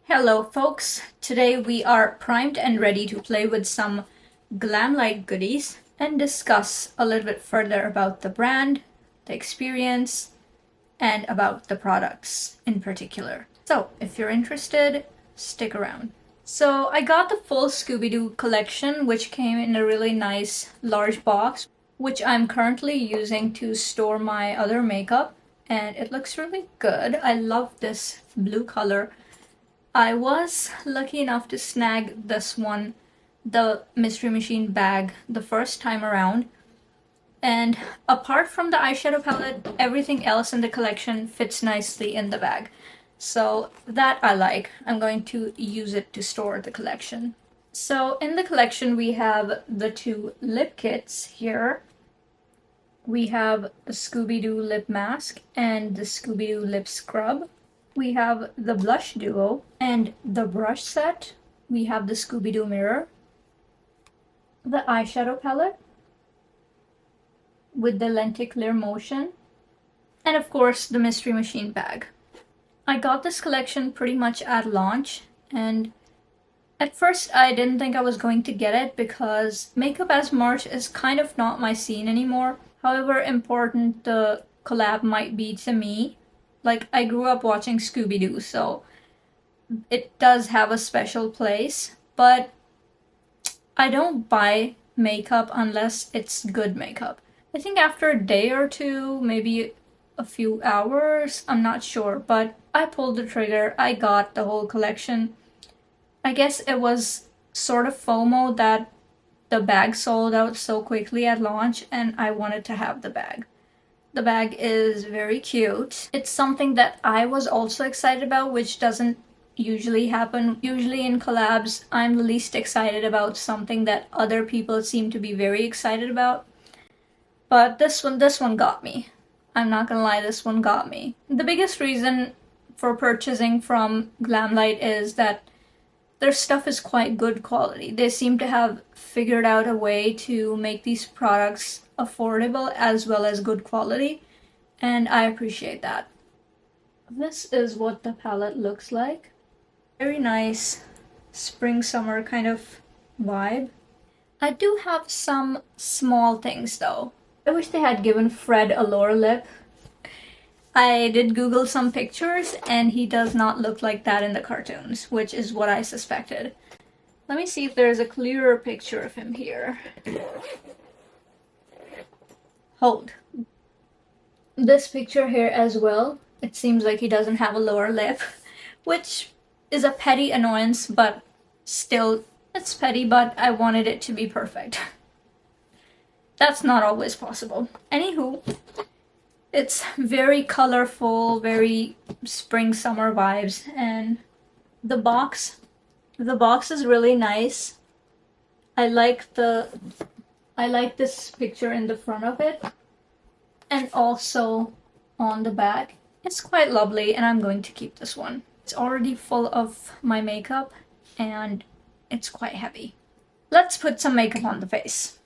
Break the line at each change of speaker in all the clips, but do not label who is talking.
Hello folks, today we are primed and ready to play with some Glamlite goodies and discuss a little bit further about the brand, the experience, and about the products in particular. So if you're interested, stick around. So I got the full Scooby Doo collection, which came in a really nice large box, which I'm currently using to store my other makeup, and it looks really good. I love this blue color. I was lucky enough to snag this one, the Mystery Machine bag, the first time around. And apart from the eyeshadow palette, everything else in the collection fits nicely in the bag. So that I like. I'm going to use it to store the collection. So in the collection we have the two lip kits here. We have the Scooby Doo lip mask and the Scooby Doo lip scrub. We have the blush duo and the brush set. We have the Scooby Doo mirror, the eyeshadow palette with the lenticular motion, and of course the Mystery Machine bag. I got this collection pretty much at launch, and at first I didn't think I was going to get it because makeup as merch is kind of not my scene anymore. However important the collab might be to me, like I grew up watching Scooby Doo, so it does have a special place, but I don't buy makeup unless it's good makeup. I think after a day or two, maybe a few hours, I'm not sure, but I pulled the trigger. I got the whole collection. I guess it was sort of FOMO that the bag sold out so quickly at launch, and I wanted to have the bag. The bag is very cute. It's something that I was also excited about, which doesn't usually happen. Usually in collabs, I'm the least excited about something that other people seem to be very excited about. But this one got me. I'm not gonna lie, this one got me. The biggest reason for purchasing from Glamlite is that their stuff is quite good quality. They seem to have figured out a way to make these products affordable as well as good quality, and I appreciate that. This is what the palette looks like. Very nice spring summer kind of vibe. I do have some small things though. I wish they had given Fred a lower lip. I did Google some pictures and he does not look like that in the cartoons, which is what I suspected. Let me see if there's a clearer picture of him here. Hold. This picture here as well, it seems like he doesn't have a lower lip, which is a petty annoyance, but still, it's petty, but I wanted it to be perfect. That's not always possible. Anywho, it's very colorful, very spring summer vibes, and the box is really nice. I like this picture in the front of it, and also on the back. It's quite lovely, and I'm going to keep this one. It's already full of my makeup, and it's quite heavy. Let's put some makeup on the face.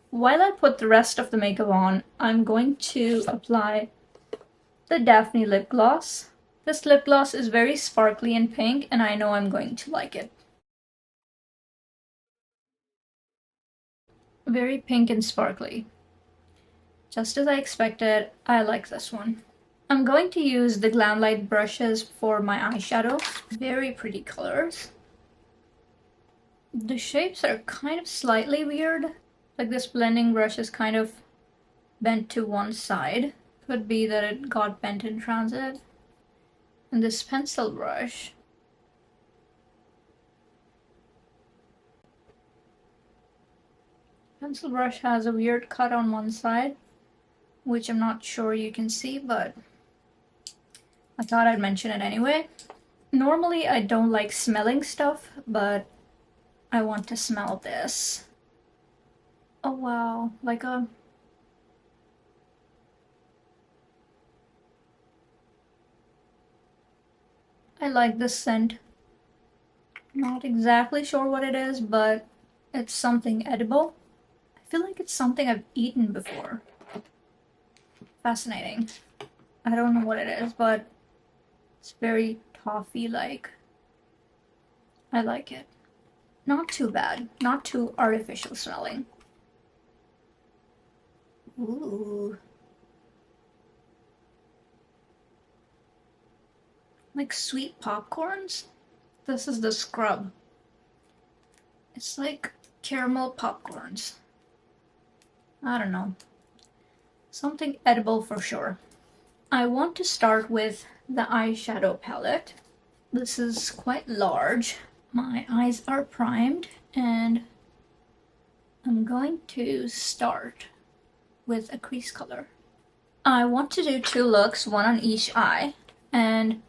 While I put the rest of the makeup on, I'm going to apply the Daphne lip gloss. This lip gloss is very sparkly and pink, and I know I'm going to like it. Very pink and sparkly. Just as I expected, I like this one. I'm going to use the Glamlite brushes for my eyeshadow. Very pretty colors. The shapes are kind of slightly weird. Like this blending brush is kind of bent to one side. Could be that it got bent in transit. And this pencil brush. Pencil brush has a weird cut on one side, which I'm not sure you can see, but I thought I'd mention it anyway. Normally I don't like smelling stuff, but I want to smell this. Oh wow, like a... I like this scent. Not exactly sure what it is, but it's something edible. I feel like it's something I've eaten before. Fascinating. I don't know what it is, but it's very toffee-like. I like it. Not too bad, not too artificial smelling. Ooh. Like sweet popcorns? This is the scrub. It's like caramel popcorns. I don't know. Something edible for sure. I want to start with the eyeshadow palette. This is quite large. My eyes are primed and I'm going to start with a crease color. I want to do 2 looks, one on each eye, and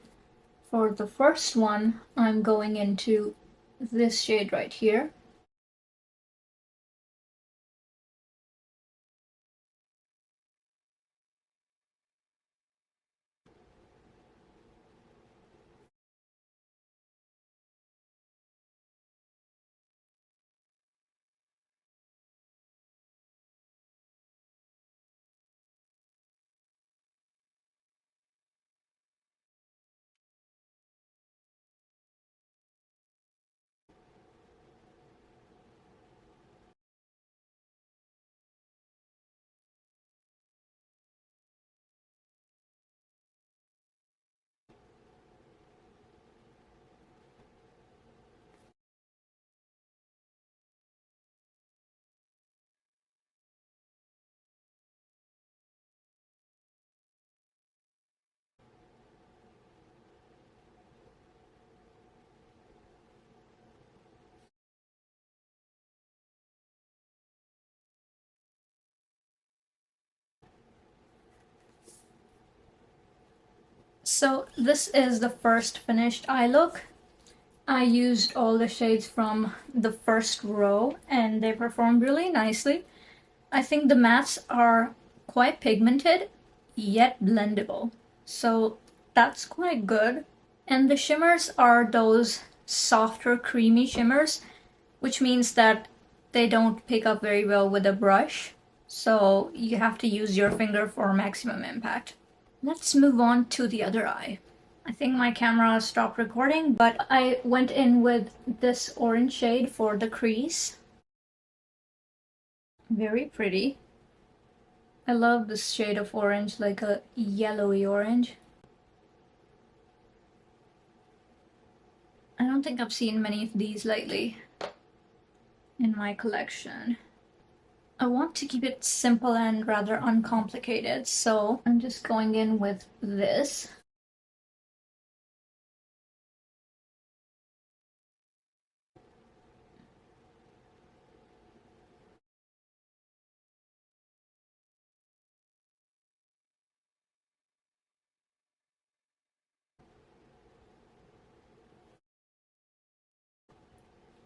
for the first one I'm going into this shade right here. So this is the first finished eye look. I used all the shades from the first row and they performed really nicely. I think the mattes are quite pigmented, yet blendable. So that's quite good. And the shimmers are those softer, creamy shimmers, which means that they don't pick up very well with a brush. So you have to use your finger for maximum impact. Let's move on to the other eye. I think my camera stopped recording, but I went in with this orange shade for the crease. Very pretty. I love this shade of orange, like a yellowy orange. I don't think I've seen many of these lately in my collection. I want to keep it simple and rather uncomplicated, so I'm just going in with this.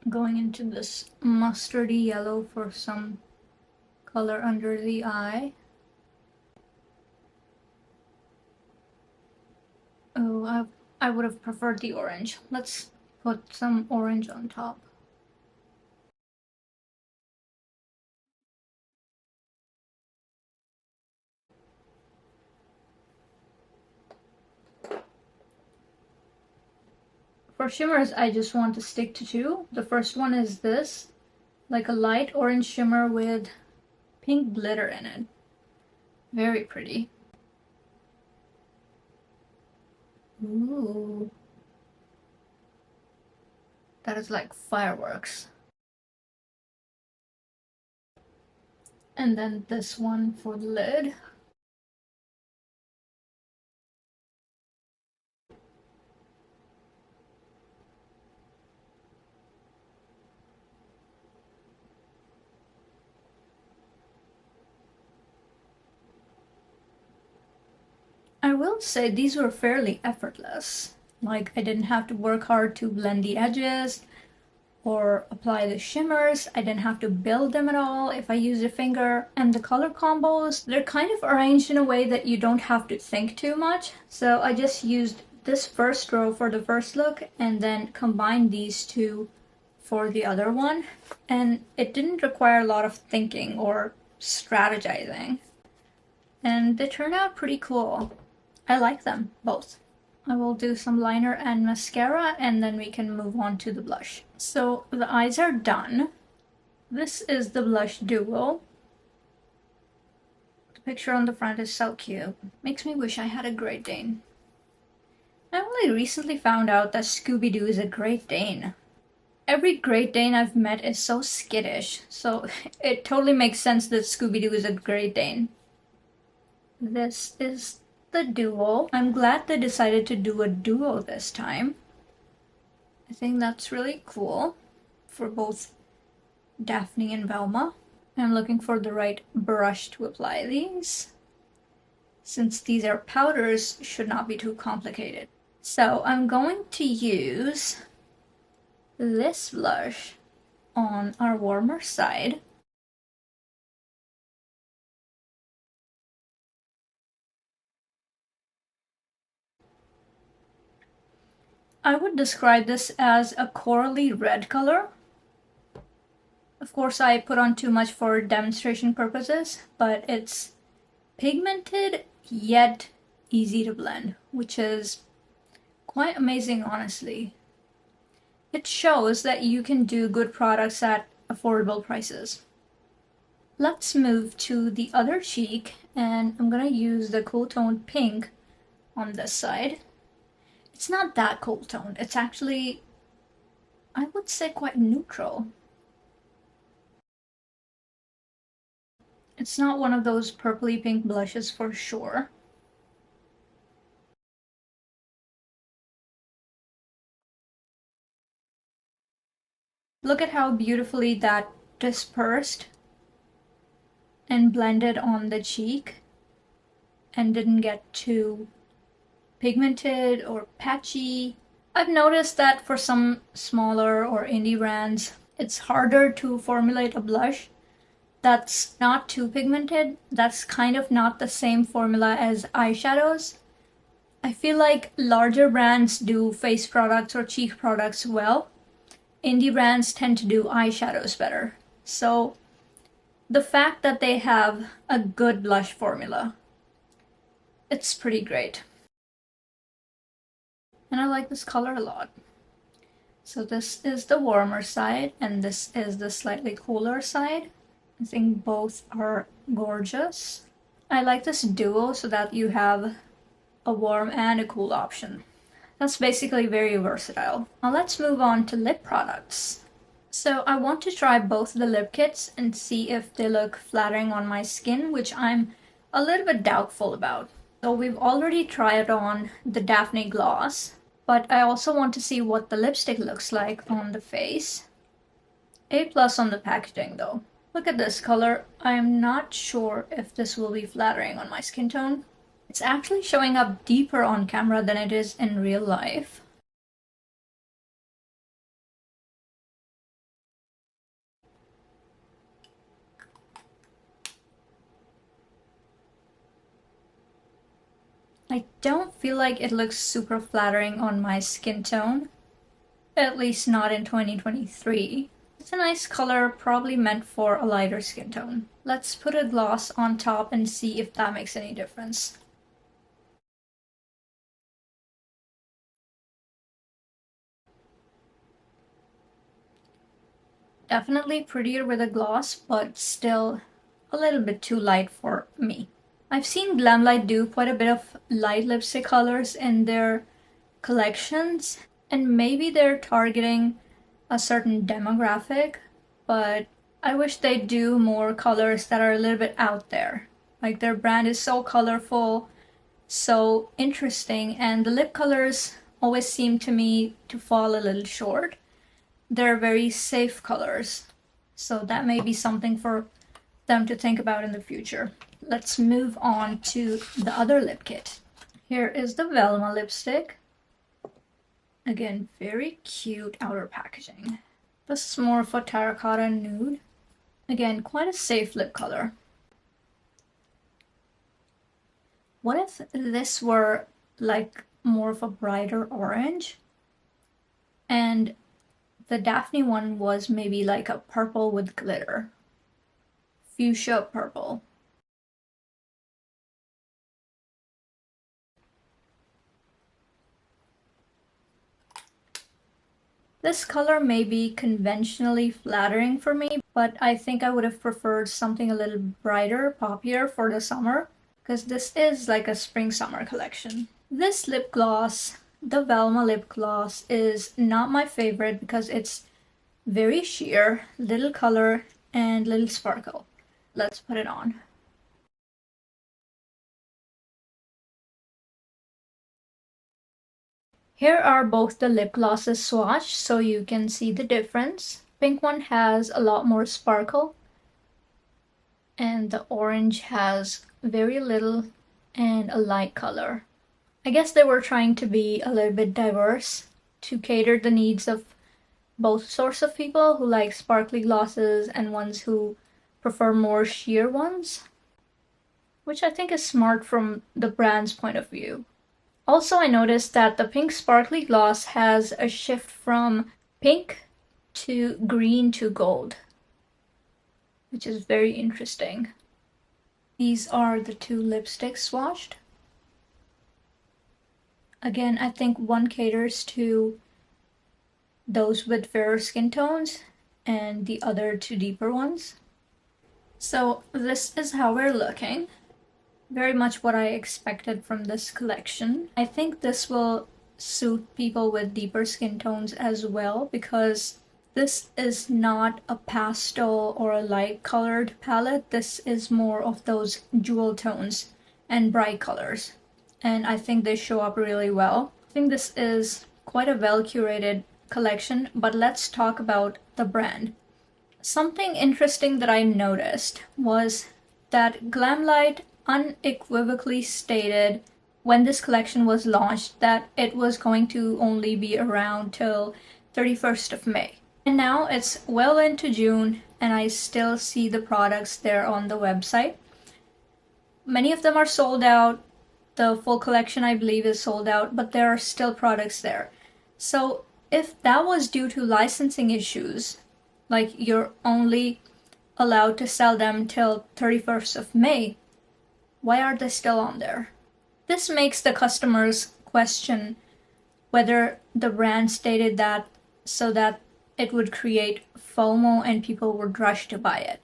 Going into this mustardy yellow for some color under the eye. Oh, I would have preferred the orange. Let's put some orange on top. For shimmers, I just want to stick to 2. The first one is this, like a light orange shimmer with pink glitter in it. Very pretty. Ooh. That is like fireworks. And then this one for the lid. I will say these were fairly effortless. Like, I didn't have to work hard to blend the edges or apply the shimmers. I didn't have to build them at all if I used a finger. And the color combos, they're kind of arranged in a way that you don't have to think too much. So I just used this first row for the first look and then combined these 2 for the other one. And it didn't require a lot of thinking or strategizing. And they turned out pretty cool. I like them both. I will do some liner and mascara, and then we can move on to the blush. So the eyes are done. This is the blush duo. The picture on the front is so cute. Makes me wish I had a Great Dane. I only recently found out that Scooby Doo is a Great Dane. Every Great Dane I've met is so skittish, so it totally makes sense that Scooby Doo is a Great Dane. This is the duo. I'm glad they decided to do a duo this time. I think that's really cool for both Daphne and Velma. I'm looking for the right brush to apply these. Since these are powders, should not be too complicated. So I'm going to use this blush on our warmer side. I would describe this as a corally red color. Of course, I put on too much for demonstration purposes, but it's pigmented yet easy to blend, which is quite amazing, honestly. It shows that you can do good products at affordable prices. Let's move to the other cheek, and I'm gonna use the cool toned pink on this side. It's not that cool toned, it's actually, I would say, quite neutral. It's not one of those purpley pink blushes for sure. Look at how beautifully that dispersed and blended on the cheek and didn't get too pigmented or patchy. I've noticed that for some smaller or indie brands, it's harder to formulate a blush that's not too pigmented. That's kind of not the same formula as eyeshadows. I feel like larger brands do face products or cheek products well. Indie brands tend to do eyeshadows better. So the fact that they have a good blush formula, it's pretty great. And I like this color a lot. So this is the warmer side and this is the slightly cooler side. I think both are gorgeous. I like this duo so that you have a warm and a cool option. That's basically very versatile. Now let's move on to lip products. So I want to try both the lip kits and see if they look flattering on my skin, which I'm a little bit doubtful about. So we've already tried on the Daphne gloss, but I also want to see what the lipstick looks like on the face. A+ on the packaging though. Look at this color. I'm not sure if this will be flattering on my skin tone. It's actually showing up deeper on camera than it is in real life. I don't feel like it looks super flattering on my skin tone. At least not in 2023. It's a nice color, probably meant for a lighter skin tone. Let's put a gloss on top and see if that makes any difference. Definitely prettier with a gloss, but still a little bit too light for me. I've seen Glamlite do quite a bit of light lipstick colors in their collections, and maybe they're targeting a certain demographic, but I wish they'd do more colors that are a little bit out there. Like their brand is so colorful, so interesting, and the lip colors always seem to me to fall a little short. They're very safe colors, so that may be something for them to think about in the future. Let's move on to the other lip kit. Here is the Velma lipstick. Again, very cute outer packaging. This is more of a terracotta nude. Again, quite a safe lip color. What if this were like more of a brighter orange? And the Daphne one was maybe like a purple with glitter. Fuchsia purple. This color may be conventionally flattering for me, but I think I would have preferred something a little brighter, poppier for the summer, because this is like a spring-summer collection. This lip gloss, the Velma lip gloss, is not my favorite because it's very sheer, little color, and little sparkle. Let's put it on. Here are both the lip glosses swatched so you can see the difference. Pink one has a lot more sparkle and the orange has very little and a light color. I guess they were trying to be a little bit diverse to cater the needs of both sorts of people who like sparkly glosses and ones who prefer more sheer ones, which I think is smart from the brand's point of view. Also, I noticed that the pink sparkly gloss has a shift from pink to green to gold, which is very interesting. These are the two lipsticks swatched. Again, I think one caters to those with fairer skin tones and the other to deeper ones. So this is how we're looking. Very much what I expected from this collection. I think this will suit people with deeper skin tones as well because this is not a pastel or a light colored palette. This is more of those jewel tones and bright colors. And I think they show up really well. I think this is quite a well curated collection, but let's talk about the brand. Something interesting that I noticed was that Glamlite unequivocally stated when this collection was launched that it was going to only be around till 31st of May. And now it's well into June and I still see the products there on the website. Many of them are sold out. The full collection I believe is sold out, but there are still products there. So if that was due to licensing issues, like you're only allowed to sell them till 31st of May, why are they still on there? This makes the customers question whether the brand stated that so that it would create FOMO and people would rush to buy it,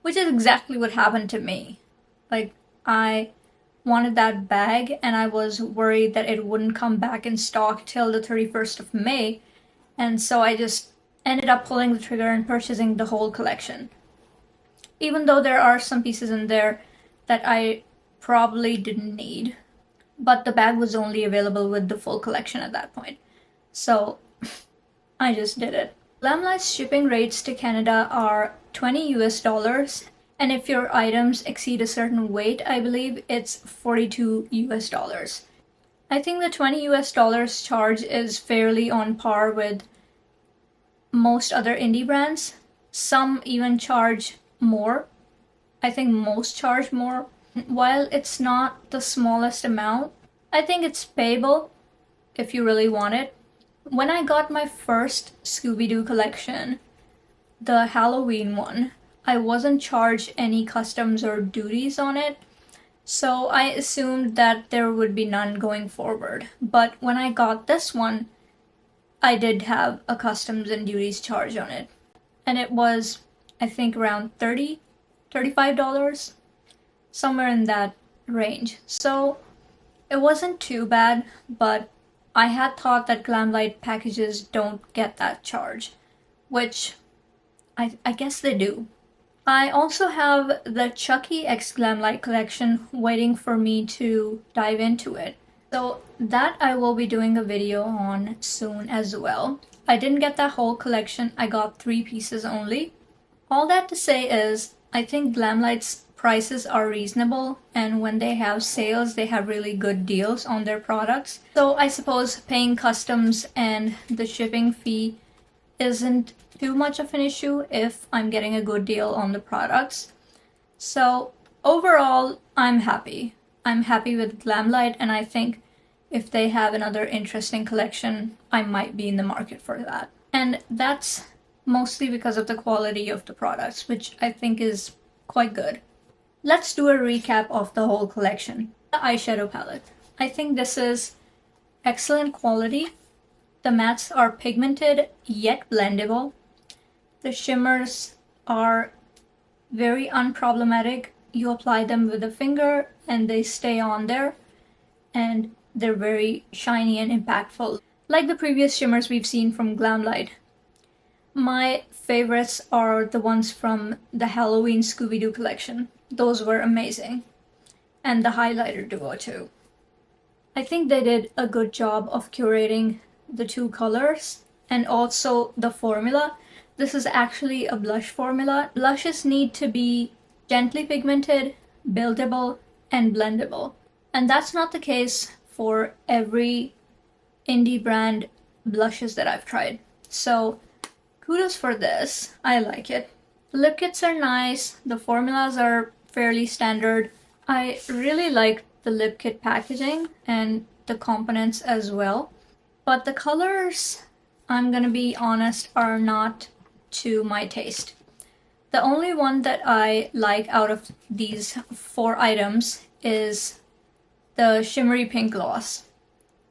which is exactly what happened to me. Like, I wanted that bag and I was worried that it wouldn't come back in stock till the 31st of May, and so I just ended up pulling the trigger and purchasing the whole collection. Even though there are some pieces in there that I probably didn't need, but the bag was only available with the full collection at that point, so I just did it. Glamlite's shipping rates to Canada are $20 and if your items exceed a certain weight, I believe it's $42. I think the $20 charge is fairly on par with most other indie brands. Some even charge more. I think most charge more. While it's not the smallest amount, I think it's payable if you really want it. When I got my first Scooby Doo collection, the Halloween one, I wasn't charged any customs or duties on it, so I assumed that there would be none going forward. But when I got this one, I did have a customs and duties charge on it, and it was, I think, around $35, somewhere in that range. So it wasn't too bad, but I had thought that Glamlite packages don't get that charge, which I guess they do. I also have the Chucky X Glamlite collection waiting for me to dive into it. So that I will be doing a video on soon as well. I didn't get that whole collection, I got 3 pieces only. All that to say is, I think Glamlite's prices are reasonable, and when they have sales, they have really good deals on their products. So I suppose paying customs and the shipping fee isn't too much of an issue if I'm getting a good deal on the products. So overall, I'm happy. I'm happy with Glamlite, and I think if they have another interesting collection, I might be in the market for that. And that's mostly because of the quality of the products, which I think is quite good. Let's do a recap of the whole collection. The eyeshadow palette. I think this is excellent quality. The mattes are pigmented yet blendable. The shimmers are very unproblematic. You apply them with a finger and they stay on there, and they're very shiny and impactful, like the previous shimmers we've seen from Glamlite. My favorites are the ones from the Halloween Scooby Doo collection. Those were amazing. And the highlighter duo too. I think they did a good job of curating the two colors and also the formula. This is actually a blush formula. Blushes need to be gently pigmented, buildable, and blendable. And that's not the case for every indie brand blushes that I've tried. So kudos for this. I like it. The lip kits are nice. The formulas are fairly standard. I really like the lip kit packaging and the components as well. But the colors, I'm gonna be honest, are not to my taste. The only one that I like out of these 4 items is the shimmery pink gloss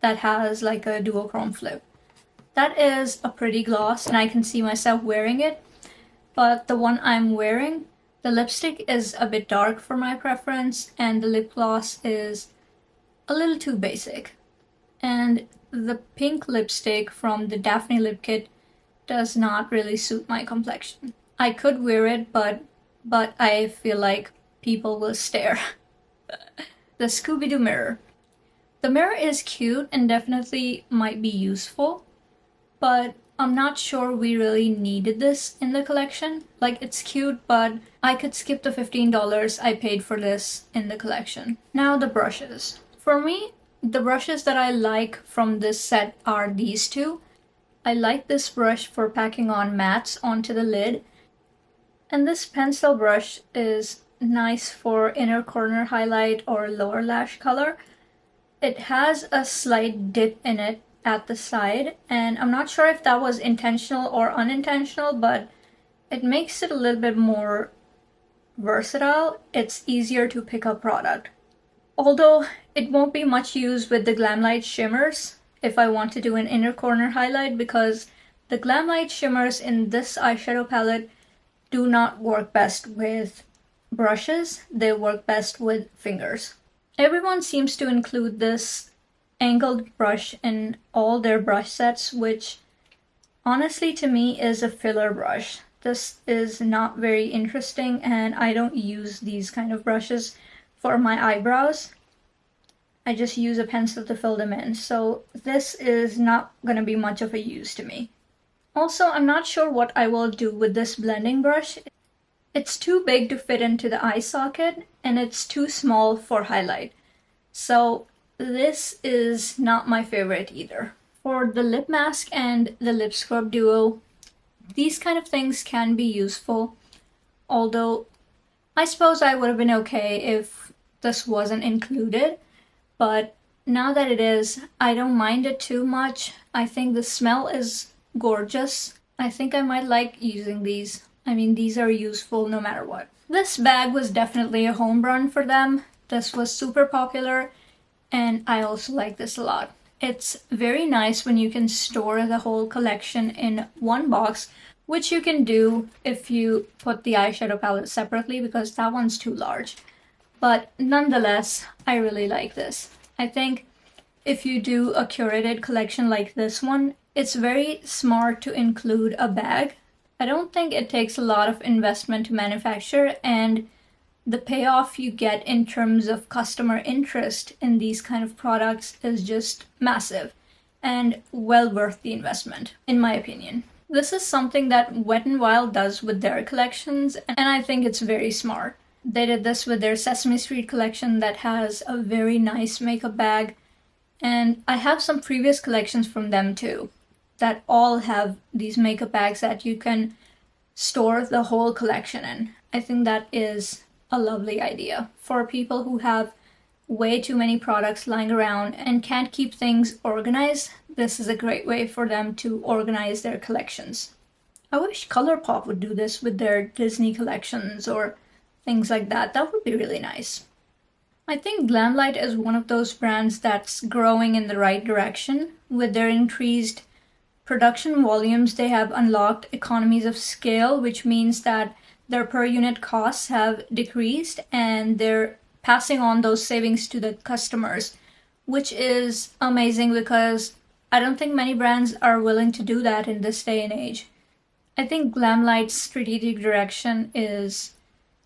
that has like a duochrome flip. That is a pretty gloss and I can see myself wearing it, but the one I'm wearing, the lipstick is a bit dark for my preference and the lip gloss is a little too basic. And the pink lipstick from the Daphne lip kit does not really suit my complexion. I could wear it, but I feel like people will stare. The Scooby Doo mirror. The mirror is cute and definitely might be useful, but I'm not sure we really needed this in the collection. Like, it's cute, but I could skip the $15 I paid for this in the collection. Now the brushes. For me, the brushes that I like from this set are these two. I like this brush for packing on mattes onto the lid. And this pencil brush is nice for inner corner highlight or lower lash color. It has a slight dip in it at the side, and I'm not sure if that was intentional or unintentional, but it makes it a little bit more versatile. It's easier to pick up product. Although it won't be much use with the Glamlite shimmers if I want to do an inner corner highlight, because the Glamlite shimmers in this eyeshadow palette do not work best with brushes. They work best with fingers. Everyone seems to include this angled brush in all their brush sets, which honestly to me is a filler brush. This is not very interesting and I don't use these kind of brushes for my eyebrows. I just use a pencil to fill them in, so this is not going to be much of a use to me. Also, I'm not sure what I will do with this blending brush. It's too big to fit into the eye socket and it's too small for highlight. So this is not my favorite either. For the lip mask and the lip scrub duo, these kind of things can be useful, although I suppose I would have been okay if this wasn't included, but now that it is, I don't mind it too much. I think the smell is gorgeous. I think I might like using these. I mean, these are useful no matter what. This bag was definitely a home run for them. This was super popular, and I also like this a lot. It's very nice when you can store the whole collection in one box, which you can do if you put the eyeshadow palette separately, because that one's too large. But nonetheless, I really like this. I think if you do a curated collection like this one, it's very smart to include a bag. I don't think it takes a lot of investment to manufacture, and the payoff you get in terms of customer interest in these kind of products is just massive and well worth the investment, in my opinion. This is something that Wet n Wild does with their collections, and I think it's very smart. They did this with their Sesame Street collection that has a very nice makeup bag, and I have some previous collections from them too that all have these makeup bags that you can store the whole collection in. I think that is a lovely idea for people who have way too many products lying around and can't keep things organized. This is a great way for them to organize their collections. I wish ColourPop would do this with their Disney collections or things like that. That would be really nice. I think Glamlite is one of those brands that's growing in the right direction with their increased production volumes, they have unlocked economies of scale, which means that their per unit costs have decreased and they're passing on those savings to the customers, which is amazing because I don't think many brands are willing to do that in this day and age. I think Glamlite's strategic direction is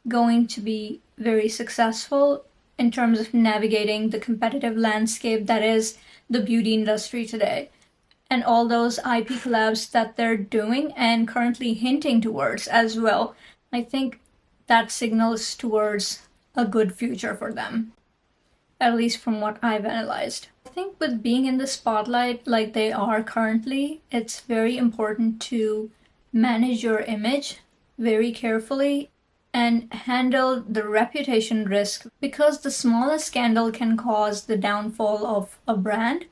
going to be very successful in terms of navigating the competitive landscape that is the beauty industry today. And all those IP collabs that they're doing and currently hinting towards as well, I think that signals towards a good future for them, at least from what I've analyzed. I think with being in the spotlight like they are currently, it's very important to manage your image very carefully and handle the reputation risk, because the smallest scandal can cause the downfall of a brand,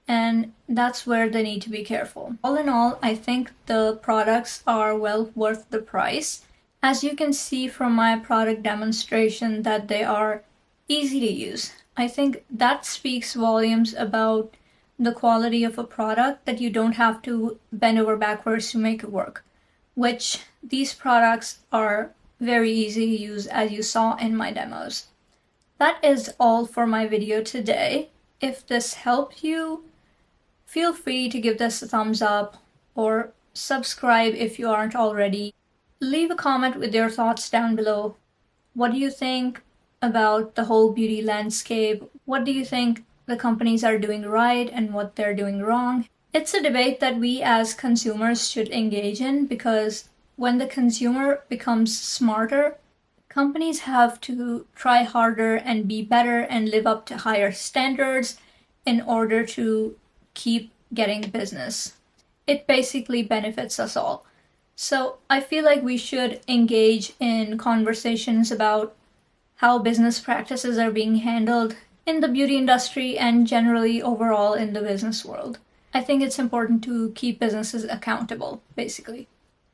and that's where they need to be careful. All in all, I think the products are well worth the price. As you can see from my product demonstration that they are easy to use. I think that speaks volumes about the quality of a product, that you don't have to bend over backwards to make it work, which these products are very easy to use, as you saw in my demos. That is all for my video today. If this helped you, feel free to give this a thumbs up or subscribe if you aren't already. Leave a comment with your thoughts down below. What do you think about the whole beauty landscape? What do you think the companies are doing right and what they're doing wrong? It's a debate that we as consumers should engage in, because when the consumer becomes smarter, companies have to try harder and be better and live up to higher standards in order to keep getting business. It basically benefits us all. So I feel like we should engage in conversations about how business practices are being handled in the beauty industry and generally overall in the business world. I think it's important to keep businesses accountable, basically.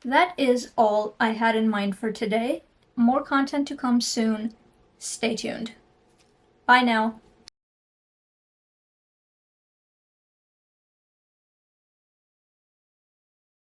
That is all I had in mind for today. More content to come soon. Stay tuned. Bye now.